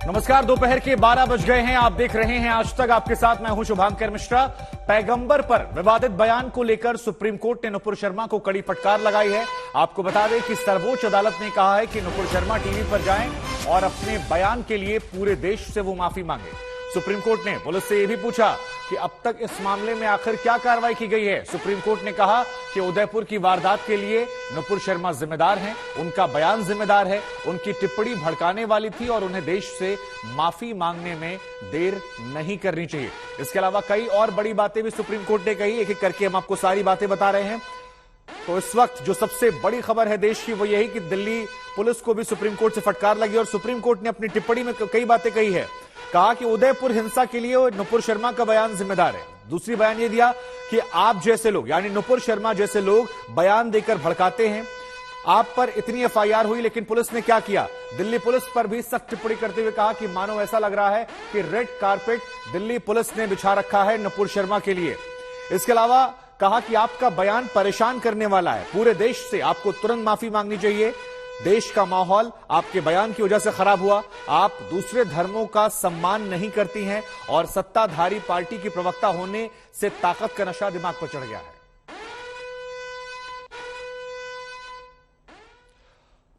नमस्कार, दोपहर के 12 बज गए हैं। आप देख रहे हैं आज तक, आपके साथ मैं हूं शुभांकर मिश्रा। पैगंबर पर विवादित बयान को लेकर सुप्रीम कोर्ट ने नुपुर शर्मा को कड़ी फटकार लगाई है। आपको बता दें कि सर्वोच्च अदालत ने कहा है कि नुपुर शर्मा टीवी पर जाएं और अपने बयान के लिए पूरे देश से वो माफी मांगे। सुप्रीम कोर्ट ने पुलिस से यह भी पूछा कि अब तक इस मामले में आखिर क्या कार्रवाई की गई है। सुप्रीम कोर्ट ने कहा कि उदयपुर की वारदात के लिए नुपुर शर्मा जिम्मेदार हैं, उनका बयान जिम्मेदार है, उनकी टिप्पणी भड़काने वाली थी और उन्हें देश से माफी मांगने में देर नहीं करनी चाहिए। इसके अलावा कई और बड़ी बातें भी सुप्रीम कोर्ट ने कही। एक एक करके हम आपको सारी बातें बता रहे हैं। तो इस वक्त जो सबसे बड़ी खबर है देश की वो यही कि दिल्ली पुलिस को भी सुप्रीम कोर्ट से फटकार लगी और सुप्रीम कोर्ट ने अपनी टिप्पणी में कई बातें कही है। कहा कि उदयपुर हिंसा के लिए नुपुर शर्मा का बयान जिम्मेदार है। दूसरी बयान यह दिया कि आप जैसे लोग, यानी नुपुर शर्मा जैसे लोग बयान देकर भड़काते हैं। आप पर इतनी एफआईआर हुई लेकिन पुलिस ने क्या किया। दिल्ली पुलिस पर भी सख्त टिप्पणी करते हुए कहा कि मानो ऐसा लग रहा है कि रेड कारपेट दिल्ली पुलिस ने बिछा रखा है नुपुर शर्मा के लिए। इसके अलावा कहा कि आपका बयान परेशान करने वाला है, पूरे देश से आपको तुरंत माफी मांगनी चाहिए। देश का माहौल आपके बयान की वजह से खराब हुआ। आप दूसरे धर्मों का सम्मान नहीं करती हैं और सत्ताधारी पार्टी की प्रवक्ता होने से ताकत का नशा दिमाग पर चढ़ गया है।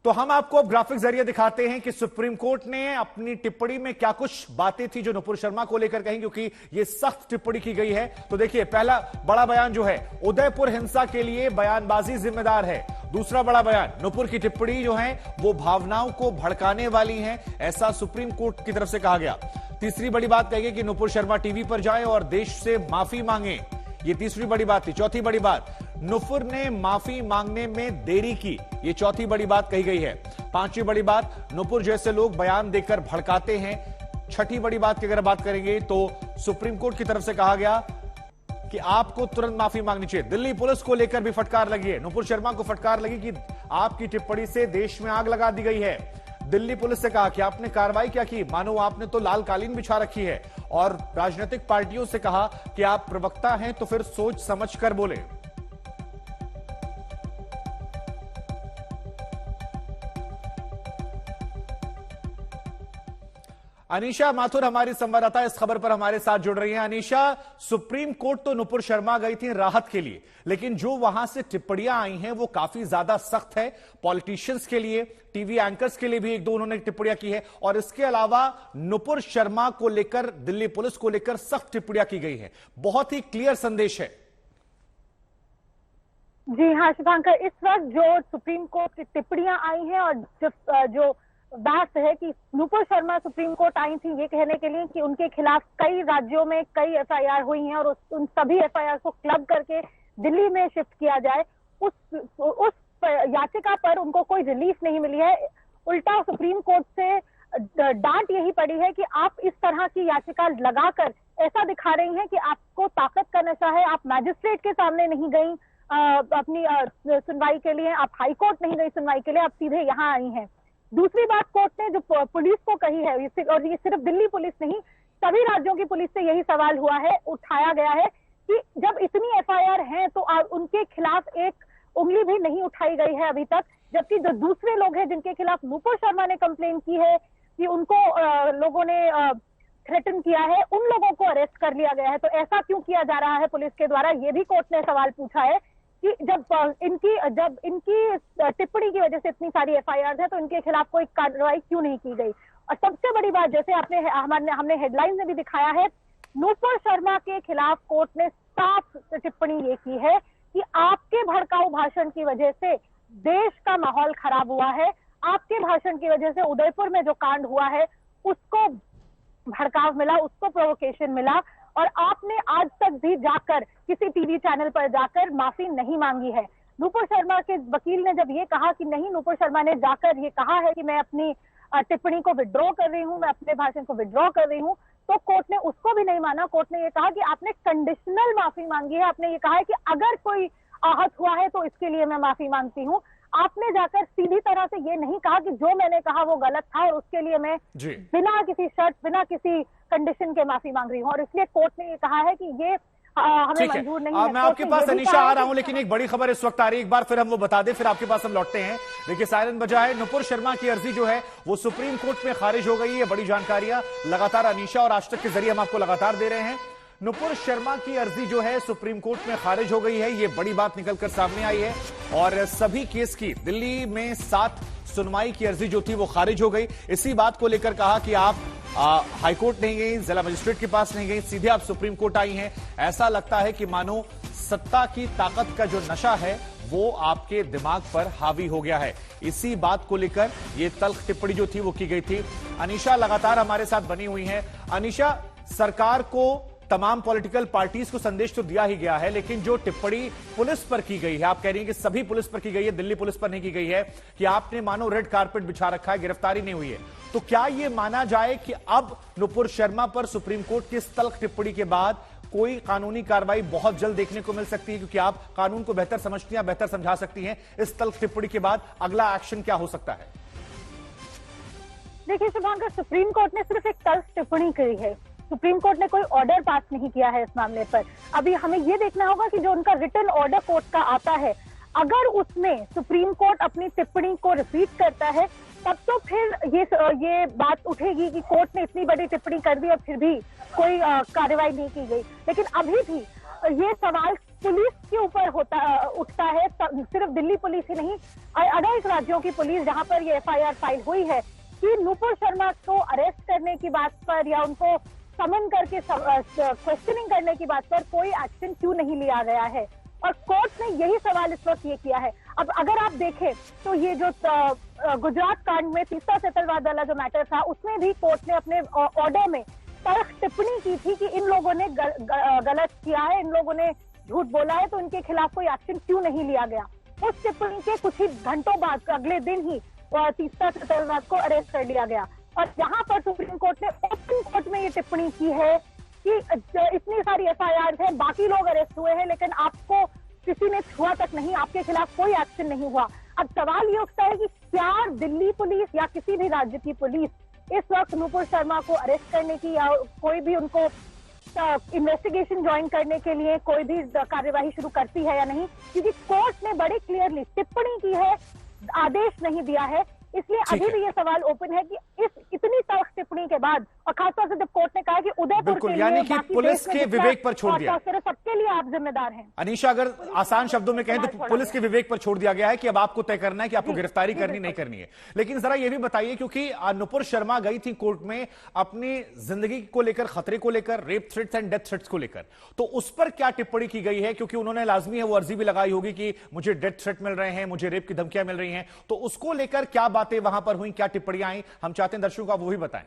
तो हम आपको अब ग्राफिक जरिए दिखाते हैं कि सुप्रीम कोर्ट ने अपनी टिप्पणी में क्या कुछ बातें थी जो नुपुर शर्मा को लेकर कहीं, क्योंकि यह सख्त टिप्पणी की गई है। तो देखिए, पहला बड़ा बयान जो है, उदयपुर हिंसा के लिए बयानबाजी जिम्मेदार है। दूसरा बड़ा बयान, नुपुर की टिप्पणी जो है वो भावनाओं को भड़काने वाली है, ऐसा सुप्रीम कोर्ट की तरफ से कहा गया। तीसरी बड़ी बात कही गई कि नुपुर शर्मा टीवी पर जाएं और देश से माफी मांगे, ये तीसरी बड़ी बात थी। चौथी बड़ी बात, नुपुर ने माफी मांगने में देरी की, ये चौथी बड़ी बात कही गई है। पांचवी बड़ी बात, नुपुर जैसे लोग बयान देकर भड़काते हैं। छठी बड़ी बात की अगर बात करेंगे तो सुप्रीम कोर्ट की तरफ से कहा गया कि आपको तुरंत माफी मांगनी चाहिए। दिल्ली पुलिस को लेकर भी फटकार लगी है। नुपुर शर्मा को फटकार लगी कि आपकी टिप्पणी से देश में आग लगा दी गई है। दिल्ली पुलिस से कहा कि आपने कार्रवाई क्या की, मानो आपने तो लाल कालीन बिछा रखी है। और राजनीतिक पार्टियों से कहा कि आप प्रवक्ता हैं तो फिर सोच समझ कर बोले। अनीशा माथुर हमारी संवाददाता इस खबर पर हमारे साथ जुड़ रही हैं। अनीशा, सुप्रीम कोर्ट तो नुपुर शर्मा गई थी राहत के लिए, लेकिन जो वहां से टिप्पणियां आई हैं वो काफी ज्यादा सख्त है। पॉलिटिशियंस के लिए, टीवी एंकर्स के लिए भी एक दो उन्होंने टिप्पणियां की है और इसके अलावा नुपुर शर्मा को लेकर, दिल्ली पुलिस को लेकर सख्त टिप्पणियां की गई है। बहुत ही क्लियर संदेश है। जी हाँ शुभांकर, इस वक्त जो सुप्रीम कोर्ट की टिप्पणियां आई हैं और जो बात है कि नुपुर शर्मा सुप्रीम कोर्ट आई थी ये कहने के लिए कि उनके खिलाफ कई राज्यों में कई एफआईआर हुई हैं और उन सभी एफआईआर को क्लब करके दिल्ली में शिफ्ट किया जाए। उस याचिका पर उनको कोई रिलीफ नहीं मिली है। उल्टा सुप्रीम कोर्ट से डांट यही पड़ी है कि आप इस तरह की याचिका लगाकर ऐसा दिखा रही हैं कि आपको ताकत का नशा है। आप मैजिस्ट्रेट के सामने नहीं गई अपनी सुनवाई के लिए, आप हाईकोर्ट नहीं गई सुनवाई के लिए, आप सीधे यहाँ आई हैं। दूसरी बात कोर्ट ने जो पुलिस को कही है, और ये सिर्फ दिल्ली पुलिस नहीं, सभी राज्यों की पुलिस से यही सवाल हुआ है, उठाया गया है कि जब इतनी एफआईआर हैं तो उनके खिलाफ एक उंगली भी नहीं उठाई गई है अभी तक। जबकि जो दूसरे लोग हैं जिनके खिलाफ नुपुर शर्मा ने कंप्लेन की है कि उनको लोगों ने थ्रेटन किया है, उन लोगों को अरेस्ट कर लिया गया है। तो ऐसा क्यों किया जा रहा है पुलिस के द्वारा, ये भी कोर्ट ने सवाल पूछा है कि जब इनकी टिप्पणी की वजह से इतनी सारी एफआईआर है तो इनके खिलाफ कोई कार्रवाई क्यों नहीं की गई। और सबसे बड़ी बात, जैसे हमने हेडलाइन में भी दिखाया है, नुपुर शर्मा के खिलाफ कोर्ट ने साफ टिप्पणी ये की है कि आपके भड़काऊ भाषण की वजह से देश का माहौल खराब हुआ है। आपके भाषण की वजह से उदयपुर में जो कांड हुआ है उसको भड़काव मिला, उसको प्रोवोकेशन मिला और आपने आज तक भी जाकर किसी टीवी चैनल पर जाकर माफी नहीं मांगी है। नुपुर शर्मा के वकील ने जब ये कहा कि नहीं, नुपुर शर्मा ने जाकर ये कहा है कि मैं अपनी टिप्पणी को विड्रॉ कर रही हूं, मैं अपने भाषण को विड्रॉ कर रही हूं, तो कोर्ट ने उसको भी नहीं माना। कोर्ट ने ये कहा कि आपने कंडीशनल माफी मांगी है, आपने ये कहा है कि अगर कोई आहत हुआ है तो इसके लिए मैं माफी मांगती हूँ। आपने जाकर सीधी तरह से ये नहीं कहा कि जो मैंने कहा वो गलत था और उसके लिए मैं बिना किसी शर्त, बिना किसी कंडीशन के माफी मांग रही हूँ। और इसलिए कोर्ट ने ये कहा है कि ये हमें ठीक मंजूर नहीं है। है। मैं आपके तो पास यही अनीशा कहा आ है रहा हूं, लेकिन एक बड़ी खबर इस वक्त आ रही है, एक बार फिर हम वो बता दें, फिर आपके पास हम लौटते हैं। देखिए सायरन बजा है, नुपुर शर्मा की अर्जी जो है वो सुप्रीम कोर्ट में खारिज हो गई है। बड़ी जानकारियां लगातार अनीशा और आज तक के जरिए हम आपको लगातार दे रहे हैं। नुपुर शर्मा की अर्जी जो है सुप्रीम कोर्ट में खारिज हो गई है, ये बड़ी बात निकलकर सामने आई है। और सभी केस की दिल्ली में 7 सुनवाई की अर्जी जो थी वो खारिज हो गई। इसी बात को लेकर कहा कि आप हाईकोर्ट नहीं गई, जिला मजिस्ट्रेट के पास नहीं गई, सीधे आप सुप्रीम कोर्ट आई हैं। ऐसा लगता है कि मानो सत्ता की ताकत का जो नशा है वो आपके दिमाग पर हावी हो गया है। इसी बात को लेकर ये तल्ख टिप्पणी जो थी वो की गई थी। अनीशा लगातार हमारे साथ बनी हुई हैं। अनीशा, सरकार को तमाम पॉलिटिकल पार्टीज को संदेश तो दिया ही गया है, लेकिन जो टिप्पणी पुलिस पर की गई है, आप कह रही हैं कि सभी पुलिस पर की गई है, दिल्ली पुलिस पर नहीं की गई है, कि आपने मानो रेड कारपेट बिछा रखा है, गिरफ्तारी नहीं हुई है, तो क्या यह माना जाए कि अब नुपुर शर्मा पर सुप्रीम कोर्ट की इस तल्ख टिप्पणी के बाद कोई कानूनी कार्रवाई बहुत जल्द देखने को मिल सकती है? क्योंकि आप कानून को बेहतर समझती हैं, बेहतर समझा सकती हैं। इस तल्ख टिप्पणी के बाद अगला एक्शन क्या हो सकता है? देखिए शुभांकर, सुप्रीम कोर्ट ने सिर्फ एक तल्ख टिप्पणी करी है। सुप्रीम कोर्ट ने कोई ऑर्डर पास नहीं किया है इस मामले पर। अभी हमें यह देखना होगा कि जो उनका रिटन ऑर्डर कोर्ट का आता है, अगर उसमें सुप्रीम कोर्ट अपनी टिप्पणी को रिपीट करता है, तब तो फिर ये बात उठेगी कि कोर्ट ने इतनी बड़ी टिप्पणी कर दी और फिर भी कोई कार्रवाई नहीं की गई। लेकिन अभी भी ये सवाल पुलिस के ऊपर उठता है, सिर्फ दिल्ली पुलिस ही नहीं, अनेक राज्यों की पुलिस जहां पर ये एफआईआर फाइल हुई है कि नुपुर शर्मा को अरेस्ट करने की बात पर या उनको समन करके क्वेश्चनिंग करने की बात पर कोई एक्शन क्यों नहीं लिया गया है। और कोर्ट ने यही सवाल इस वक्त ये किया है। अब अगर आप देखें तो ये जो गुजरात कांड में तीसरा सेतलवाद वाला जो मैटर था, उसमें भी कोर्ट ने अपने ऑर्डर में तल्ख टिप्पणी की थी कि इन लोगों ने गलत किया है, इन लोगों ने झूठ बोला है, तो इनके खिलाफ कोई एक्शन क्यों नहीं लिया गया। उस टिप्पणी के कुछ ही घंटों बाद, अगले दिन ही तीसरा सेतलवाद को अरेस्ट कर लिया गया। और जहां पर सुप्रीम कोर्ट ने ओपन कोर्ट में ये टिप्पणी की है कि इतनी सारी एफआईआर हैं, बाकी लोग अरेस्ट हुए हैं, लेकिन आपको किसी ने छुआ तक नहीं, आपके खिलाफ कोई एक्शन नहीं हुआ। अब सवाल ये उठता है कि क्या दिल्ली पुलिस या किसी भी राज्य की पुलिस इस वक्त नुपुर शर्मा को अरेस्ट करने की या कोई भी उनको इन्वेस्टिगेशन ज्वाइन करने के लिए कोई भी कार्यवाही शुरू करती है या नहीं? क्योंकि कोर्ट ने बड़े क्लियरली टिप्पणी की है, आदेश नहीं दिया है। इसलिए अभी भी ये सवाल ओपन है कि इस इतनी तल्ख टिप्पणी के बाद, और खासतौर से जब कोर्ट ने कहा कि उदयपुर के लिए, यानी कि पुलिस के विवेक पर छोड़ दिया, सबके लिए आप जिम्मेदार हैं। अनीशा, अगर आसान शब्दों में कहें तो पुलिस के विवेक पर छोड़ दिया गया है कि अब आपको तय करना है कि आपको गिरफ्तारी करनी नहीं करनी है। लेकिन जरा ये भी बताइए, क्योंकि नुपुर शर्मा गई थी कोर्ट में अपनी जिंदगी को लेकर, खतरे को लेकर, rape threats and death threats को लेकर, तो उस पर क्या टिप्पणी की गई है? क्योंकि उन्होंने लाजमी है वो अर्जी भी लगाई होगी कि मुझे डेथ थ्रेट मिल रहे हैं, मुझे रेप की धमकियां मिल रही हैं, तो उसको लेकर क्या बातें वहां पर हुई, क्या टिप्पणियां आई, हम चाहते हैं दर्शकों को आप वो भी बताएं।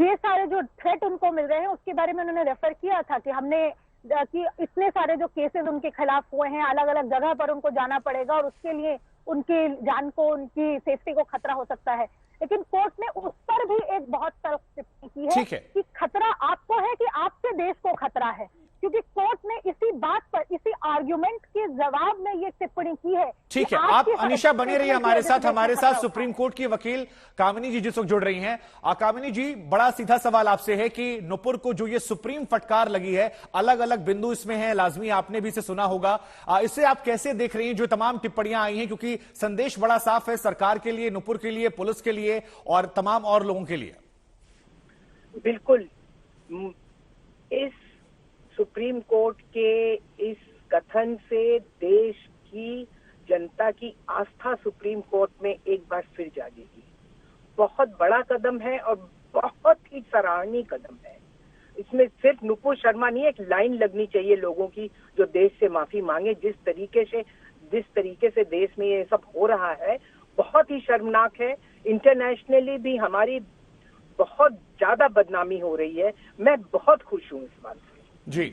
ये सारे जो थ्रेट उनको मिल रहे हैं उसके बारे में उन्होंने रेफर किया था कि इतने सारे जो केसेस उनके खिलाफ हुए हैं, अलग अलग जगह पर उनको जाना पड़ेगा और उसके लिए उनकी जान को, उनकी सेफ्टी को खतरा हो सकता है। लेकिन कोर्ट ने उस पर भी एक बहुत तल्ख टिप्पणी की है कि खतरा आपको है कि आपसे देश को खतरा है, क्योंकि कोर्ट ने इसी बात पर, इसी आर्ग्यूमेंट के जवाब में ये टिप्पणी की है। ठीक है, आप अनीशा बने रहिए हमारे साथ सुप्रीम कोर्ट की वकील कामिनी जी जिस वक्त जुड़ रही हैं। कामिनी जी, बड़ा सीधा सवाल आपसे है कि नुपुर को जो ये सुप्रीम फटकार लगी है, अलग अलग बिंदु इसमें है, लाजमी आपने भी इसे सुना होगा, इसे आप कैसे देख रही हैं जो तमाम टिप्पणियां आई हैं? क्योंकि संदेश बड़ा साफ है सरकार के लिए, नुपुर के लिए, पुलिस के लिए और तमाम और लोगों के लिए। बिल्कुल, इस सुप्रीम कोर्ट के इस कथन से देश की जनता की आस्था सुप्रीम कोर्ट में एक बार फिर जागेगी। बहुत बड़ा कदम है और बहुत ही सराहनीय कदम है। इसमें सिर्फ नुपुर शर्मा नहीं, एक लाइन लगनी चाहिए लोगों की जो देश से माफी मांगे। जिस तरीके से देश में ये सब हो रहा है बहुत ही शर्मनाक है। इंटरनेशनली भी हमारी बहुत ज्यादा बदनामी हो रही है। मैं बहुत खुश हूँ इस बात से। जी,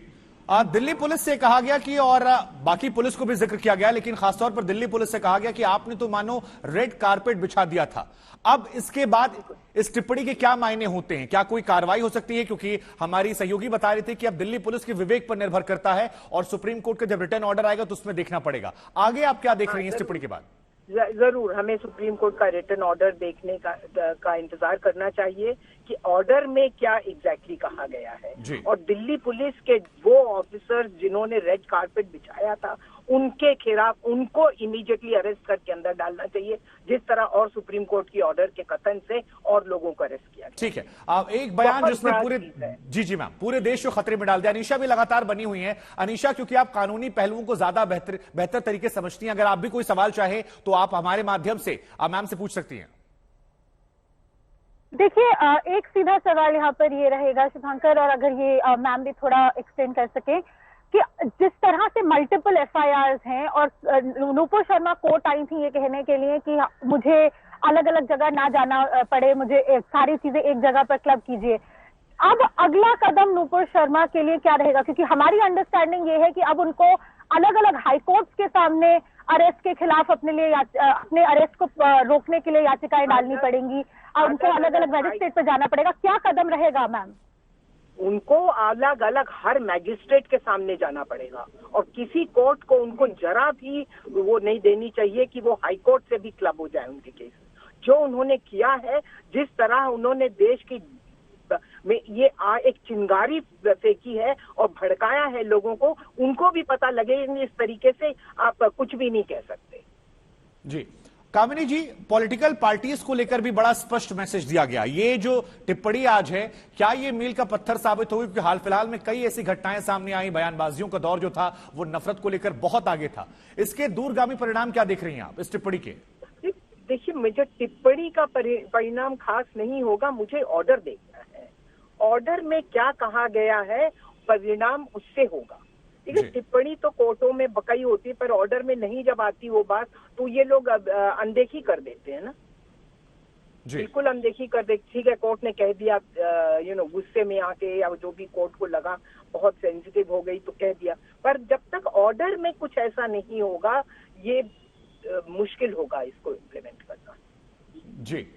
दिल्ली पुलिस से कहा गया कि, और बाकी पुलिस को भी जिक्र किया गया, लेकिन खासतौर पर दिल्ली पुलिस से कहा गया कि आपने तो मानो रेड कारपेट बिछा दिया था। अब इसके बाद इस टिप्पणी के क्या मायने होते हैं? क्या कोई कार्रवाई हो सकती है? क्योंकि हमारी सहयोगी बता रही थी कि अब दिल्ली पुलिस के विवेक पर निर्भर करता है और सुप्रीम कोर्ट का जब रिटर्न ऑर्डर आएगा तो उसमें देखना पड़ेगा। आगे आप क्या देख रही हैं इस टिप्पणी के बाद? जरूर हमें सुप्रीम कोर्ट का रिटन ऑर्डर देखने का इंतजार करना चाहिए कि ऑर्डर में क्या एग्जैक्टली कहा गया है। और दिल्ली पुलिस के वो ऑफिसर्स जिन्होंने रेड कारपेट बिछाया था उनके खिलाफ उनको इमीडिएटली अरेस्ट करके अंदर डालना चाहिए, जिस तरह और सुप्रीम कोर्ट की ऑर्डर के कथन से और लोगों को अरेस्ट किया। ठीक है, अब एक बयान जिसने पूरे जी मैम पूरे देश को खतरे में डाल दिया। अनीशा भी लगातार बनी हुई है। अनीशा, क्योंकि आप कानूनी पहलुओं को ज्यादा बेहतर तरीके से समझती हैं, अगर आप भी कोई सवाल चाहे तो आप हमारे माध्यम से मैम से पूछ सकती हैं। देखिए, एक सीधा सवाल यहाँ पर ये रहेगा शुभांकर, और अगर ये मैम भी थोड़ा एक्सप्लेन कर सके कि जिस तरह से मल्टीपल एफआईआर्स हैं और नूपुर शर्मा कोर्ट आई थी ये कहने के लिए कि मुझे अलग अलग जगह ना जाना पड़े, मुझे सारी चीजें एक जगह पर क्लब कीजिए। अब अगला कदम नूपुर शर्मा के लिए क्या रहेगा? क्योंकि हमारी अंडरस्टैंडिंग ये है कि अब उनको अलग अलग हाईकोर्ट्स के सामने अरेस्ट के खिलाफ अपने अरेस्ट को रोकने के लिए याचिकाएं डालनी पड़ेंगी और उनको अलग अलग मैजिस्ट्रेट पे जाना पड़ेगा। क्या कदम रहेगा मैम? उनको अलग अलग हर मैजिस्ट्रेट के सामने जाना पड़ेगा और किसी कोर्ट को उनको जरा भी वो नहीं देनी चाहिए कि वो हाई कोर्ट से भी क्लब हो जाए उनके केस। जो उन्होंने किया है, जिस तरह उन्होंने देश की में ये एक चिंगारी फेंकी है और भड़काया है लोगों को, उनको भी पता लगे इस तरीके से आप कुछ भी नहीं कह सकते। जी कामिनी जी, पॉलिटिकल पार्टीज को लेकर भी बड़ा स्पष्ट मैसेज दिया गया। ये जो टिप्पणी आज है, क्या ये मील का पत्थर साबित होगी? क्योंकि हाल फिलहाल में कई ऐसी घटनाएं सामने आई, बयानबाजियों का दौर जो था वो नफरत को लेकर बहुत आगे था। इसके दूरगामी परिणाम क्या देख रही हैं आप इस टिप्पणी के? देखिए, मुझे टिप्पणी का परिणाम खास नहीं होगा, मुझे ऑर्डर देखना है। ऑर्डर में क्या कहा गया है, परिणाम उससे होगा। ठीक है, टिप्पणी तो कोर्टों में बकई होती है, पर ऑर्डर में नहीं जब आती वो बात, तो ये लोग अनदेखी कर देते हैं ना। बिल्कुल अनदेखी कर दे। ठीक है, कोर्ट ने कह दिया, गुस्से में आके या जो भी कोर्ट को लगा बहुत सेंसिटिव हो गई तो कह दिया, पर जब तक ऑर्डर में कुछ ऐसा नहीं होगा ये मुश्किल होगा इसको इम्प्लीमेंट करना। जी,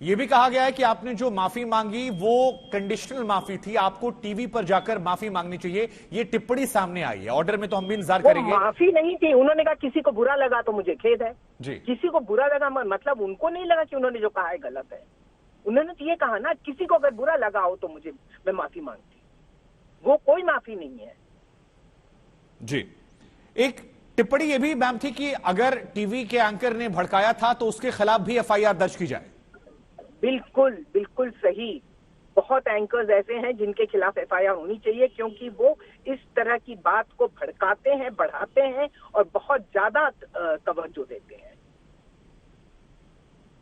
ये भी कहा गया है कि आपने जो माफी मांगी वो कंडीशनल माफी थी, आपको टीवी पर जाकर माफी मांगनी चाहिए। ये टिप्पणी सामने आई है, ऑर्डर में तो हम भी इंतजार करेंगे। माफी नहीं थी, उन्होंने कहा किसी को बुरा लगा तो मुझे खेद है जी। किसी को बुरा लगा मतलब उनको नहीं लगा कि उन्होंने जो कहा है गलत है। उन्होंने तो ये कहा ना, किसी को अगर बुरा लगा हो तो मैं माफी मांगती। वो कोई माफी नहीं है। जी, एक टिप्पणी ये भी मैम थी कि अगर टीवी के एंकर ने भड़काया था तो उसके खिलाफ भी एफआईआर दर्ज की जाए। बिल्कुल बिल्कुल सही। बहुत एंकर्स ऐसे हैं जिनके खिलाफ एफआईआर होनी चाहिए, क्योंकि वो इस तरह की बात को भड़काते हैं, बढ़ाते हैं और बहुत ज्यादा तवज्जो देते हैं।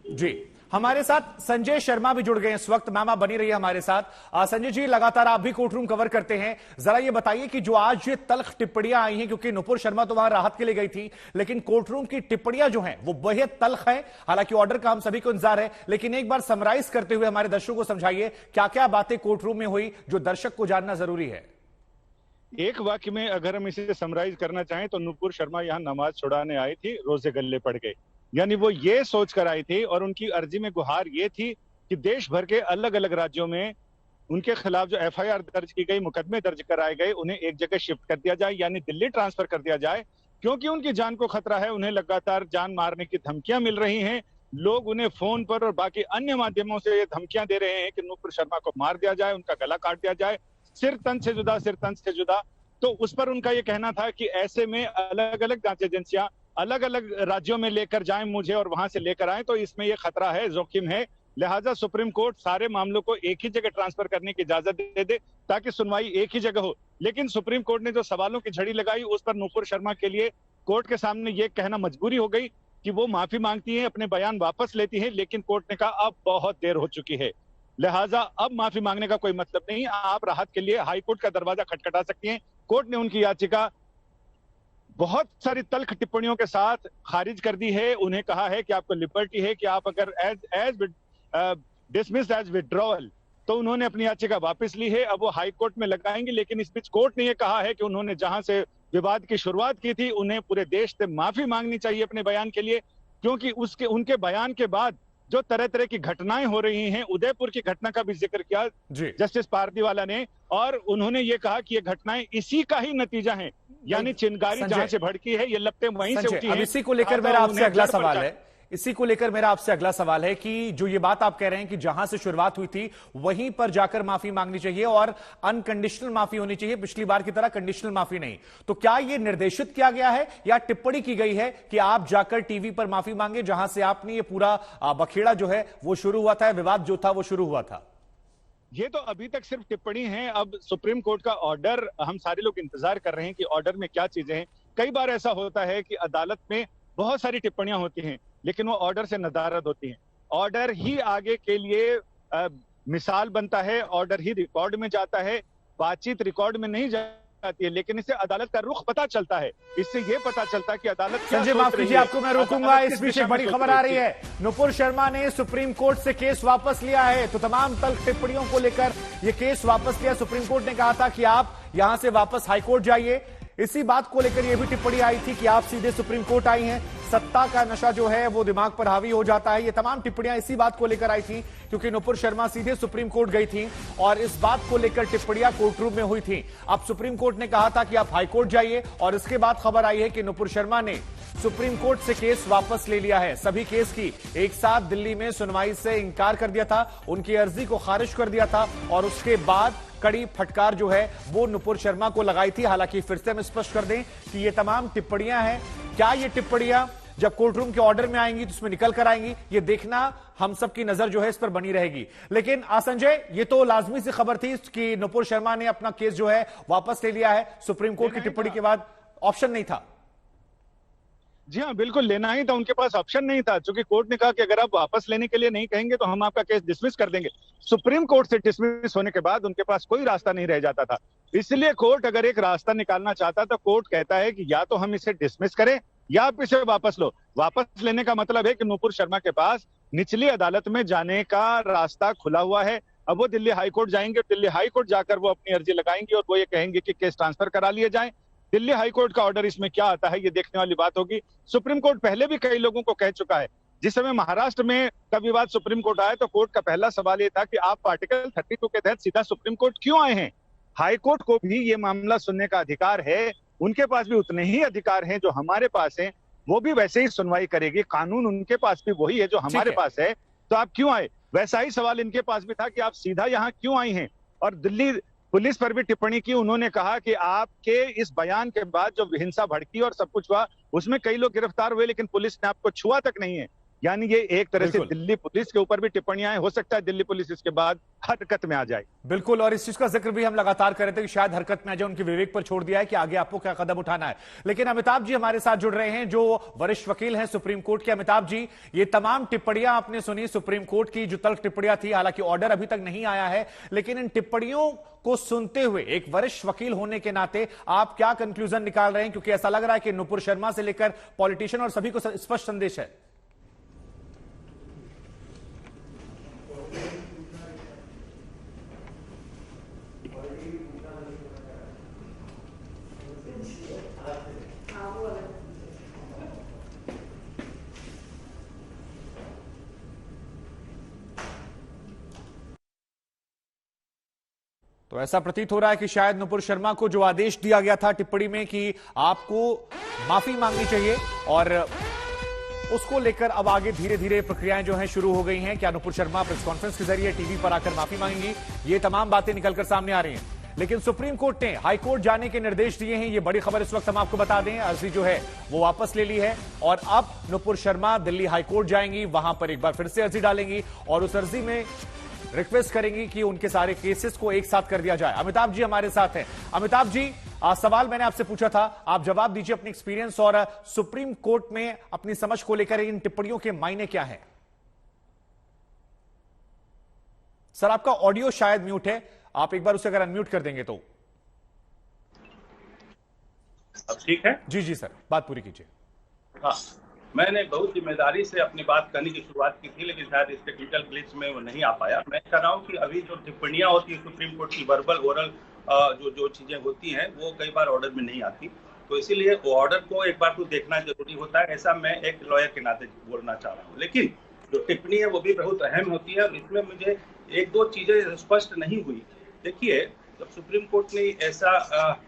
जी, हमारे साथ संजय शर्मा भी जुड़ गए हैं इस वक्त। मैम आप बनी रही है हमारे साथ। संजय जी, लगातार आप भी कोर्ट रूम कवर करते हैं, जरा ये बताइए कि जो आज ये तल्ख टिप्पणियां आई हैं, क्योंकि नुपुर शर्मा तो वहां राहत के लिए गई थी, लेकिन कोर्ट रूम की टिप्पणियां जो हैं वो बेहद तल्ख है। हालांकि ऑर्डर का हम सभी को इंतजार है, लेकिन एक बार समराइज करते हुए हमारे दर्शकों को समझाइए क्या क्या बातें कोर्ट रूम में हुई जो दर्शक को जानना जरूरी है। एक वाक्य में अगर हम इसे समराइज करना चाहें तो नुपुर शर्मा यहाँ नमाज छुड़ाने आई थी, रोजे गले पड़ गए। यानी वो ये सोच कर आई थी और उनकी अर्जी में गुहार ये थी कि देश भर के अलग अलग राज्यों में उनके खिलाफ जो एफआईआर दर्ज की गई, मुकदमे दर्ज कराए गए, उन्हें एक जगह शिफ्ट कर दिया जाए, यानी दिल्ली ट्रांसफर कर दिया जाए, क्योंकि उनकी जान को खतरा है। उन्हें लगातार जान मारने की धमकियां मिल रही हैं। लोग उन्हें फोन पर और बाकी अन्य माध्यमों से ये धमकियां दे रहे हैं कि नुपुर शर्मा को मार दिया जाए, उनका गला काट दिया जाए, सिर तन से जुदा, सिर तन से जुदा। तो उस पर उनका ये कहना था कि ऐसे में अलग अलग जांच एजेंसियां अलग अलग राज्यों में लेकर जाएं मुझे और वहां से लेकर आएं, तो इसमें यह खतरा है, जोखिम है। लिहाजा सुप्रीम कोर्ट सारे मामलों को एक ही जगह ट्रांसफर करने की इजाजत दे दे ताकि सुनवाई एक ही जगह हो। लेकिन सुप्रीम कोर्ट ने जो सवालों की झड़ी लगाई उस पर नुपुर शर्मा के लिए कोर्ट के सामने ये कहना मजबूरी हो गई कि वो माफी मांगती है, अपने बयान वापस लेती है, लेकिन कोर्ट ने कहा अब बहुत देर हो चुकी है, लिहाजा अब माफी मांगने का कोई मतलब नहीं, आप राहत के लिए हाईकोर्ट का दरवाजा खटखटा सकती हैं। कोर्ट ने उनकी याचिका बहुत सारी तल्ख टिप्पणियों के साथ खारिज कर दी है। उन्हें कहा है कि आपको लिबर्टी है कि आप अगर एज डिसमिस्ड एज विड्रॉवल, तो उन्होंने अपनी याचिका वापस ली है, अब वो हाई कोर्ट में लगाएंगे। लेकिन इस बीच कोर्ट ने यह कहा है कि उन्होंने जहां से विवाद की शुरुआत की थी उन्हें पूरे देश से माफी मांगनी चाहिए अपने बयान के लिए, क्योंकि उनके बयान के बाद जो तरह तरह की घटनाएं हो रही हैं, उदयपुर की घटना का भी जिक्र किया जस्टिस पारदीवाला ने, और उन्होंने ये कहा कि ये घटनाएं इसी का ही नतीजा है, यानी चिंगारी जहां से भड़की है ये लपटें वहीं से उठी हैं। अब इसी को लेकर मेरा आपसे अगला सवाल है, इसी को लेकर मेरा आपसे अगला सवाल है कि जो ये बात आप कह रहे हैं कि जहां से शुरुआत हुई थी वहीं पर जाकर माफी मांगनी चाहिए और अनकंडीशनल माफी होनी चाहिए, पिछली बार की तरह कंडीशनल माफी नहीं, तो क्या यह निर्देशित किया गया है या टिप्पणी की गई है कि आप जाकर टीवी पर माफी मांगे जहां से आपने ये पूरा बखेड़ा जो है वो शुरू हुआ था, विवाद जो था वो शुरू हुआ था? ये तो अभी तक सिर्फ टिप्पणी है। अब सुप्रीम कोर्ट का ऑर्डर, हम सारे लोग इंतजार कर रहे हैं कि ऑर्डर में क्या चीजें हैं। कई बार ऐसा होता है कि अदालत में बहुत सारी टिप्पणियां होती हैं लेकिन वो ऑर्डर से नदारद होती हैं। ऑर्डर ही आगे के लिए मिसाल बनता है, ऑर्डर ही रिकॉर्ड में जाता है, बातचीत रिकॉर्ड में नहीं जाती है, लेकिन इससे अदालत का रुख पता चलता है। इससे ये पता चलता है कि अदालत संजय, माफ कीजिए आपको मैं रोकूंगा, इस बीच एक बड़ी खबर आ रही है। नुपुर शर्मा ने सुप्रीम कोर्ट से केस वापस लिया है, तो तमाम तल्ख टिप्पणियों को लेकर यह केस वापस लिया। सुप्रीम कोर्ट ने कहा था कि आप यहां से वापस हाईकोर्ट जाइए। इसी बात को लेकर यह भी टिप्पणी आई थी कि आप सीधे सुप्रीम कोर्ट आई हैं, सत्ता का नशा जो है वो दिमाग पर हावी हो जाता है। ये तमाम टिप्पणियां इसी बात को लेकर आई थी क्योंकि नुपुर शर्मा सीधे सुप्रीम कोर्ट गई थी और इस बात को लेकर टिप्पणियां कोर्ट रूम में हुई थी। अब सुप्रीम कोर्ट ने कहा था कि आप हाईकोर्ट जाइए और इसके बाद खबर आई है कि नुपुर शर्मा ने सुप्रीम कोर्ट से केस वापस ले लिया है। सभी केस की एक साथ दिल्ली में सुनवाई से इंकार कर दिया था, उनकी अर्जी को खारिज कर दिया था और उसके बाद कड़ी फटकार जो है वो नुपुर शर्मा को लगाई थी। हालांकि फिर से हम स्पष्ट कर दें कि ये तमाम टिप्पणियां हैं, क्या ये टिप्पणियां जब कोर्ट रूम के ऑर्डर में आएंगी तो उसमें निकल कर आएंगी, ये देखना हम सबकी नजर जो है इस पर बनी रहेगी। लेकिन संजय, ये तो लाजमी सी खबर थी कि नुपुर शर्मा ने अपना केस जो है वापस ले लिया है, सुप्रीम कोर्ट की टिप्पणी के बाद ऑप्शन नहीं था। जी हाँ, बिल्कुल लेना ही था, उनके पास ऑप्शन नहीं था, क्योंकि कोर्ट ने कहा कि अगर आप वापस लेने के लिए नहीं कहेंगे तो हम आपका केस डिसमिस कर देंगे। सुप्रीम कोर्ट से डिसमिस होने के बाद उनके पास कोई रास्ता नहीं रह जाता था। इसलिए कोर्ट अगर एक रास्ता निकालना चाहता तो कोर्ट कहता है कि या तो हम इसे डिसमिस करें या आप इसे वापस लो। वापस लेने का मतलब है कि नुपुर शर्मा के पास निचली अदालत में जाने का रास्ता खुला हुआ है। अब वो दिल्ली हाईकोर्ट जाएंगे, दिल्ली हाईकोर्ट जाकर वो अपनी अर्जी लगाएंगे और वो ये कहेंगे कि केस ट्रांसफर करा लिए जाए। दिल्ली हाईकोर्ट का ऑर्डर इसमें क्या आता है ये देखने वाली बात होगी। सुप्रीम कोर्ट पहले भी कई लोगों को कह चुका है। जिस समय महाराष्ट्र में का विवाद सुप्रीम कोर्ट आया तो कोर्ट का पहला सवाल ये था कि आप आर्टिकल 32 के तहत सीधा सुप्रीम कोर्ट क्यों आए हैं। हाईकोर्ट को भी ये मामला सुनने का अधिकार है, उनके पास भी उतने ही अधिकार हैं जो हमारे पास हैं, वो भी वैसे ही सुनवाई करेगी। कानून उनके पास भी वही है जो हमारे पास है, तो आप क्यों आए। वैसा ही सवाल इनके पास भी था कि आप सीधा यहाँ क्यों आई हैं। और दिल्ली पुलिस पर भी टिप्पणी की, उन्होंने कहा कि आपके इस बयान के बाद जो हिंसा भड़की और सब कुछ हुआ उसमें कई लोग गिरफ्तार हुए लेकिन पुलिस ने आपको छुआ तक नहीं है। यानी ये एक तरह से दिल्ली पुलिस के ऊपर भी टिप्पणियां, हो सकता है दिल्ली पुलिस इसके बाद हरकत में आ जाए। बिल्कुल, और इस चीज का जिक्र भी हम लगातार कर रहे थे कि शायद हरकत में आ जाए, उनके विवेक पर छोड़ दिया है कि आगे आपको क्या कदम उठाना है। लेकिन अमिताभ जी हमारे साथ जुड़ रहे हैं जो वरिष्ठ वकील हैं सुप्रीम कोर्ट के। अमिताभ जी, ये तमाम टिप्पणियां आपने सुनी सुप्रीम कोर्ट की, जो तल्ख टिप्पणियां थी, हालांकि ऑर्डर अभी तक नहीं आया है, लेकिन इन टिप्पणियों को सुनते हुए एक वरिष्ठ वकील होने के नाते आप क्या कंक्लूजन निकाल रहे हैं? क्योंकि ऐसा लग रहा है कि नुपुर शर्मा से लेकर पॉलिटिशियन और सभी को स्पष्ट संदेश है। तो ऐसा प्रतीत हो रहा है कि शायद नुपुर शर्मा को जो आदेश दिया गया था टिप्पणी में कि आपको माफी मांगनी चाहिए, और उसको लेकर अब आगे धीरे धीरे प्रक्रियाएं जो हैं शुरू हो गई हैं। क्या नुपुर शर्मा प्रेस कॉन्फ्रेंस के जरिए टीवी पर आकर माफी मांगेंगी, ये तमाम बातें निकलकर सामने आ रही हैं। लेकिन सुप्रीम कोर्ट ने हाईकोर्ट जाने के निर्देश दिए हैं, ये बड़ी खबर इस वक्त हम आपको बता दें। अर्जी जो है वो वापस ले ली है और अब नुपुर शर्मा दिल्ली हाईकोर्ट जाएंगी, वहां पर एक बार फिर से अर्जी डालेंगी और उस अर्जी में रिक्वेस्ट करेंगी कि उनके सारे केसेस को एक साथ कर दिया जाए। अमिताभ जी हमारे साथ हैं। अमिताभ जी, सवाल मैंने आपसे पूछा था, आप जवाब दीजिए अपने एक्सपीरियंस और सुप्रीम कोर्ट में अपनी समझ को लेकर इन टिप्पणियों के मायने क्या है। सर, आपका ऑडियो शायद म्यूट है, आप एक बार उसे अगर अनम्यूट कर देंगे तो। अब ठीक है? जी जी सर, बात पूरी कीजिए। हाँ, मैंने बहुत जिम्मेदारी से अपनी बात करने की शुरुआत की थी, लेकिन शायद इस टेक्निकल ग्लिच में वो नहीं आ पाया। मैं कह रहा हूँ कि अभी जो टिप्पणियां होती है सुप्रीम कोर्ट की, वर्बल ओरल जो चीजें होती हैं वो कई बार ऑर्डर में नहीं आती, तो इसीलिए ऑर्डर को एक बार तो देखना जरूरी होता है। ऐसा मैं एक लॉयर के नाते बोलना चाह रहा हूँ। लेकिन जो टिप्पणी है वो भी बहुत अहम होती है। इसमें मुझे एक दो चीजें स्पष्ट नहीं हुई। देखिए, जब सुप्रीम कोर्ट ने ऐसा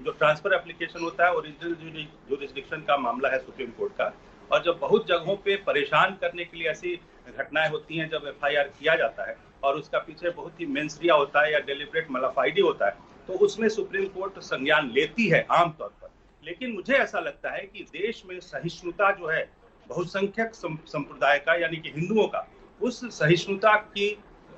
जो ट्रांसफर एप्लीकेशन होता है, ओरिजिनल जुरिस्डिक्शन का मामला है सुप्रीम कोर्ट का, और जब बहुत जगहों पे परेशान करने के लिए ऐसी घटनाएं होती हैं, जब एफआईआर किया जाता है और उसका पीछे बहुत ही मेंसरिया होता है या डेलिब्रेट मलाफाइडी होता है, तो उसमें सुप्रीम कोर्ट संज्ञान लेती है आमतौर पर। लेकिन मुझे ऐसा लगता है कि देश में सहिष्णुता जो है बहुसंख्यक संप्रदाय का, यानी कि हिंदुओं का, उस सहिष्णुता की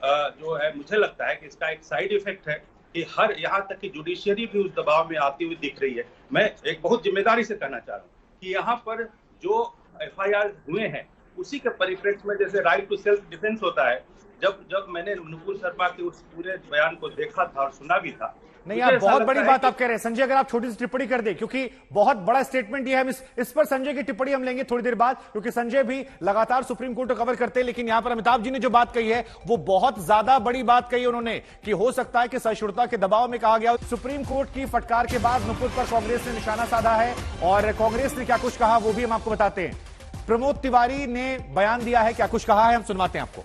जो है, मुझे लगता है कि इसका एक साइड इफेक्ट है कि हर यहाँ तक कि जुडिशियरी भी उस दबाव में आती हुई दिख रही है। मैं एक बहुत जिम्मेदारी से कहना चाह रहा हूँ कि यहाँ पर जो एफआईआर हुए हैं उसी के परिप्रेक्ष्य में, जैसे राइट टू सेल्फ डिफेंस होता है, जब मैंने नुपुर शर्मा के उस पूरे बयान को देखा था और सुना भी था। नहीं, आप बहुत बड़ी बात आप कह रहे हैं संजय, अगर आप छोटी सी टिप्पणी कर दें, क्योंकि बहुत बड़ा स्टेटमेंट दिया है। इस पर संजय की टिप्पणी हम लेंगे थोड़ी देर बाद, क्योंकि संजय भी लगातार सुप्रीम कोर्ट को कवर करते हैं। लेकिन यहां पर अमिताभ जी ने जो बात कही है वो बहुत ज्यादा बड़ी बात कही उन्होंने, कि हो सकता है कि सहिष्णुता के दबाव में कहा गया। सुप्रीम कोर्ट की फटकार के बाद नुपुर पर कांग्रेस ने निशाना साधा है, और कांग्रेस ने क्या कुछ कहा वो भी हम आपको बताते हैं। प्रमोद तिवारी ने बयान दिया है, क्या कुछ कहा है हम सुनवाते हैं आपको।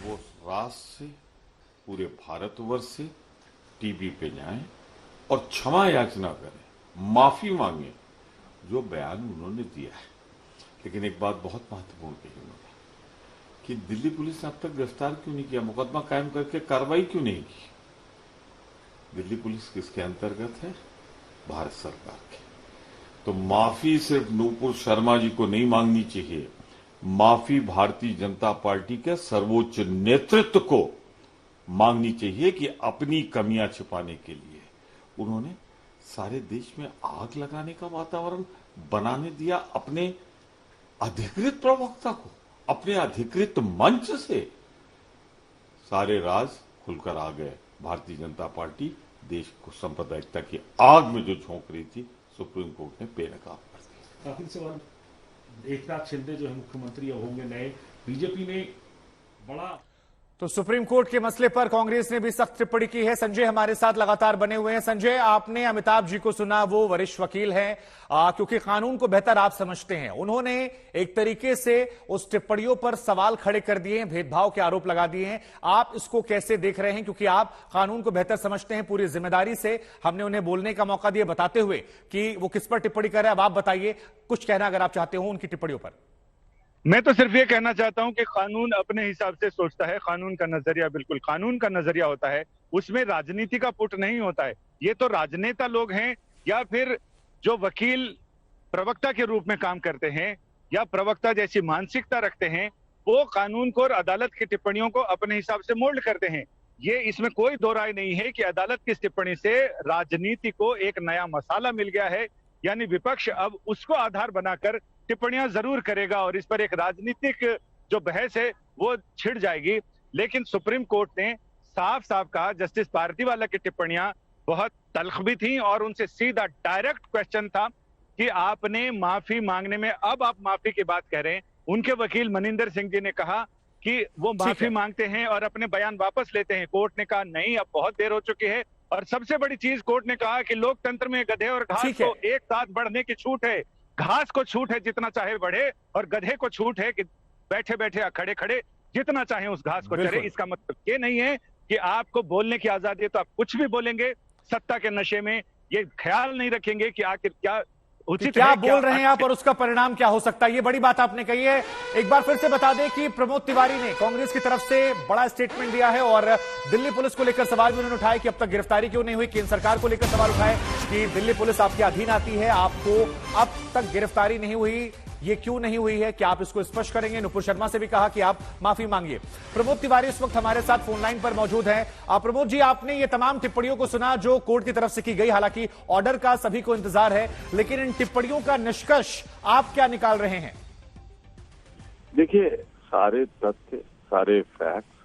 वो राष्ट्र से, पूरे भारतवर्ष से टीवी पे जाएं और क्षमा याचना करें, माफी मांगे जो बयान उन्होंने दिया है। लेकिन एक बात बहुत महत्वपूर्ण कही उन्होंने कि दिल्ली पुलिस ने अब तक गिरफ्तार क्यों नहीं किया, मुकदमा कायम करके कार्रवाई क्यों नहीं की। दिल्ली पुलिस किसके अंतर्गत है? भारत सरकार के। तो माफी सिर्फ नुपुर शर्मा जी को नहीं मांगनी चाहिए, माफी भारतीय जनता पार्टी के सर्वोच्च नेतृत्व को मांगनी चाहिए कि अपनी कमियां छिपाने के लिए उन्होंने सारे देश में आग लगाने का वातावरण बनाने दिया। अपने अधिकृत प्रवक्ता को, अपने अधिकृत मंच से सारे राज खुलकर आ गए। भारतीय जनता पार्टी देश को सांप्रदायिकता की आग में जो झोंक रही थी, सुप्रीम कोर्ट ने बेनकाब कर दिया। आखिर सवाल, एकनाथ शिंदे जो है मुख्यमंत्री होंगे नए, बीजेपी ने बड़ा तो सुप्रीम कोर्ट के मसले पर कांग्रेस ने भी सख्त टिप्पणी की है। संजय हमारे साथ लगातार बने हुए हैं। संजय, आपने अमिताभ जी को सुना, वो वरिष्ठ वकील हैं, क्योंकि कानून को बेहतर आप समझते हैं। उन्होंने एक तरीके से उस टिप्पणियों पर सवाल खड़े कर दिए हैं, भेदभाव के आरोप लगा दिए हैं। आप इसको कैसे देख रहे हैं, क्योंकि आप कानून को बेहतर समझते हैं? पूरी जिम्मेदारी से हमने उन्हें बोलने का मौका दिया, बताते हुए कि वो किस पर टिप्पणी कर रहे हैं। अब आप बताइए, कुछ कहना अगर आप चाहते हो उनकी टिप्पणियों पर। मैं तो सिर्फ ये कहना चाहता हूं कि कानून अपने हिसाब से सोचता है। कानून का नजरिया बिल्कुल कानून का नजरिया होता है, उसमें राजनीति का पुट नहीं होता है। ये तो राजनेता लोग हैं या फिर जो वकील प्रवक्ता के रूप में काम करते हैं या प्रवक्ता जैसी मानसिकता रखते हैं, वो कानून को और अदालत की टिप्पणियों को अपने हिसाब से मोल्ड करते हैं। ये इसमें कोई दो राय नहीं है कि अदालत की टिप्पणी से राजनीति को एक नया मसाला मिल गया है, यानी विपक्ष अब उसको आधार बनाकर टिप्पणियां जरूर करेगा और इस पर एक राजनीतिक जो बहस है वो छिड़ जाएगी। लेकिन सुप्रीम कोर्ट ने साफ साफ कहा, जस्टिस पारदीवाला की टिप्पणियां बहुत तल्ख भी थी और उनसे सीधा डायरेक्ट क्वेश्चन था कि आपने माफी मांगने में, अब आप माफी की बात कह रहे हैं। उनके वकील मनिंदर सिंह जी ने कहा कि वो माफी मांगते हैं और अपने बयान वापस लेते हैं। कोर्ट ने कहा नहीं, अब बहुत देर हो चुकी है। और सबसे बड़ी चीज, कोर्ट ने कहा कि लोकतंत्र में गधे और घास को एक साथ बढ़ने की छूट है। घास को छूट है जितना चाहे बढ़े, और गधे को छूट है कि बैठे बैठे या खड़े खड़े जितना चाहे उस घास को चढ़े। इसका मतलब ये नहीं है कि आपको बोलने की आजादी है तो आप कुछ भी बोलेंगे। सत्ता के नशे में ये ख्याल नहीं रखेंगे कि आखिर क्या उचित क्या है, बोल रहे हैं आप और उसका परिणाम क्या हो सकता है। ये बड़ी बात आपने कही है। एक बार फिर से बता दें कि प्रमोद तिवारी ने कांग्रेस की तरफ से बड़ा स्टेटमेंट दिया है और दिल्ली पुलिस को लेकर सवाल भी उन्होंने उठाए कि अब तक गिरफ्तारी क्यों नहीं हुई। केंद्र सरकार को लेकर सवाल उठाए कि दिल्ली पुलिस आपके अधीन आती है, आपको अब तक गिरफ्तारी नहीं हुई, ये क्यों नहीं हुई है, क्या आप इसको स्पष्ट करेंगे। नुपुर शर्मा से भी कहा कि आप माफी मांगिए। प्रमोद तिवारी इस वक्त हमारे साथ फोन लाइन पर मौजूद हैं। प्रमोद जी, आपने ये तमाम टिप्पणियों को सुना जो कोर्ट की तरफ से की गई। हालांकि ऑर्डर का सभी को इंतजार है, लेकिन इन टिप्पणियों का निष्कर्ष आप क्या निकाल रहे हैं? देखिए, सारे तथ्य, सारे फैक्ट्स,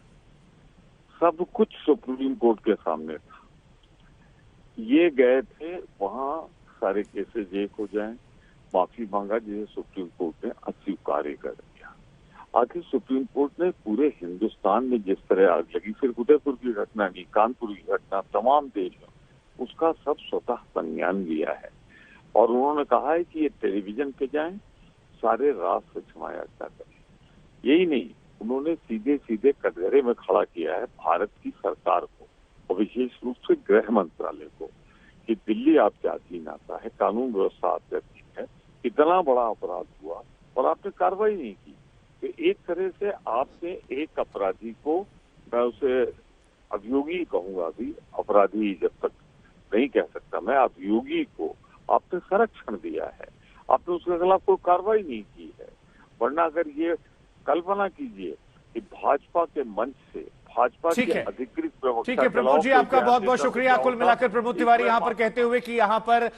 सब कुछ सुप्रीम कोर्ट के सामने था। ये गए थे वहां सारे केसेज एक हो जाएं, माफी मांगा, जिसे सुप्रीम कोर्ट ने अस्वीकार कर दिया। आखिर सुप्रीम कोर्ट ने पूरे हिंदुस्तान में जिस तरह आग लगी, सिर्फ उदयपुर की घटना नहीं, कानपुर की घटना, तमाम देश में उसका सब स्वतः संज्ञान लिया है और उन्होंने कहा है कि ये टेलीविजन पे जाएं, सारे राष्ट्र क्षमा याचना करें। यही नहीं, उन्होंने सीधे सीधे कटघरे में खड़ा किया है भारत की सरकार को और विशेष रूप से गृह मंत्रालय को कि दिल्ली आपके अधीन आता है, कानून व्यवस्था आपके अधीन है, इतना बड़ा अपराध हुआ और आपने कार्रवाई नहीं की। तो एक तरह से आपने एक अपराधी को, मैं उसे अभियोगी कहूंगा, अभी अपराधी जब तक नहीं कह सकता मैं, अभियोगी को आपने संरक्षण दिया है, आपने उसके खिलाफ कोई कार्रवाई नहीं की है। वरना अगर ये कल्पना कीजिए कि भाजपा के मंच से भाजपा के अधिकृत प्रवक्ता, ठीक है प्रमोद जी, आपका बहुत बहुत शुक्रिया। कुल मिलाकर प्रमोद तिवारी यहां पर कहते हुए कि यहां पर